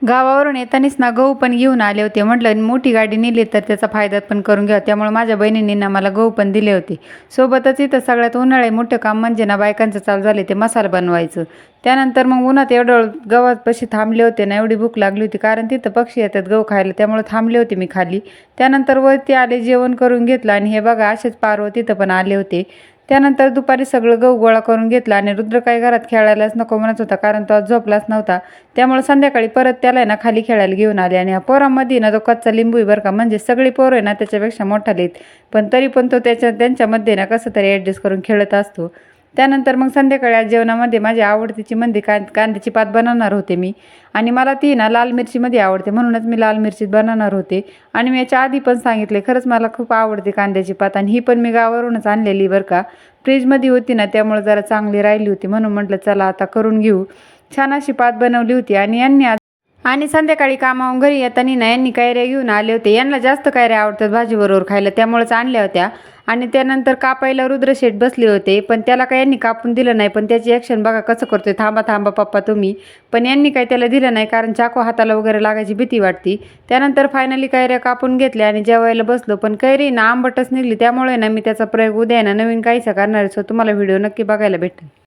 गावावरून येतानीच ना गहू पण घेऊन आले होते. म्हटलं मोठी गाडी नेली तर त्याचा फायदा पण करून घ्या. त्यामुळे माझ्या बहिणींनी ना मला गहू पण दिले होते. सोबतच इथं सगळ्यात उन्हाळी मोठं काम म्हणजे ना बायकांचं चालू झाले ते मसाला बनवायचं. त्यानंतर मग उन्हात एवढं गव्हापाशी थांबले होते ना, एवढी भूक लागली होती कारण तिथं पक्षी येतात गहू खायला, त्यामुळे थांबले होते मी खाली. त्यानंतर वरती आले, जेवण करून घेतलं आणि हे बघा असेच पारव तिथं पण आले होते. त्यानंतर दुपारी सगळं गहू गोळा करून घेतला आणि रुद्र काही घरात खेळायलाच नको म्हणत होता कारण तो आज झोपलाच नव्हता. त्यामुळे संध्याकाळी परत त्याला आहे ना खाली खेळायला घेऊन आले आणि ह्या पोरांमध्ये ना तो कच्चा लिंबू आहे बरं का, म्हणजे सगळी पोरं आहे ना त्याच्यापेक्षा मोठा लिहित, पण तरी पण तो त्यांच्यामध्ये ना कसं तरी ॲडजस्ट करून खेळत असतो. त्यानंतर मग संध्याकाळी आज जेवणामध्ये माझी आवडतीची म्हणजे कांद्याची पात बनवणार होते मी. आणि मला ती ना लाल मिरचीमध्ये आवडते म्हणूनच मी लाल मिरचीत बनवणार होते. आणि मी याच्या आधी पण सांगितले, खरंच मला खूप आवडते कांद्याची पात आणि ही पण मी गावावरूनच आणलेली बरं का. फ्रीजमध्ये होती ना त्यामुळे जरा चांगली राहिली होती म्हणून म्हटलं चला आता करून घेऊ. छान अशी पात बनवली होती आणि आणि संध्याकाळी कामावून घरी येताना ना यांनी कैऱ्या घेऊन आले होते. यांना जास्त कैऱ्या आवडतात भाजीबरोबर खायला, त्यामुळेच आणल्या होत्या. आणि त्यानंतर कापायला रुद्रशेठ बसले होते, पण त्याला काही यांनी कापून दिलं नाही. पण त्याची ॲक्शन बघा कसं करतोय, थांबा थांबा पप्पा तुम्ही. पण यांनी काही त्याला दिलं नाही कारण चाकू हाताला वगैरे लागायची भीती वाटती. त्यानंतर फायनली कैऱ्या कापून घेतल्या आणि जेवायला बसलो. पण कैरी ना आंबटच निघली, त्यामुळे ना मी त्याचा प्रयोग उद्या ना नवीन काहीसा करणार आहे. सो तुम्हाला व्हिडिओ नक्की बघायला भेटेल.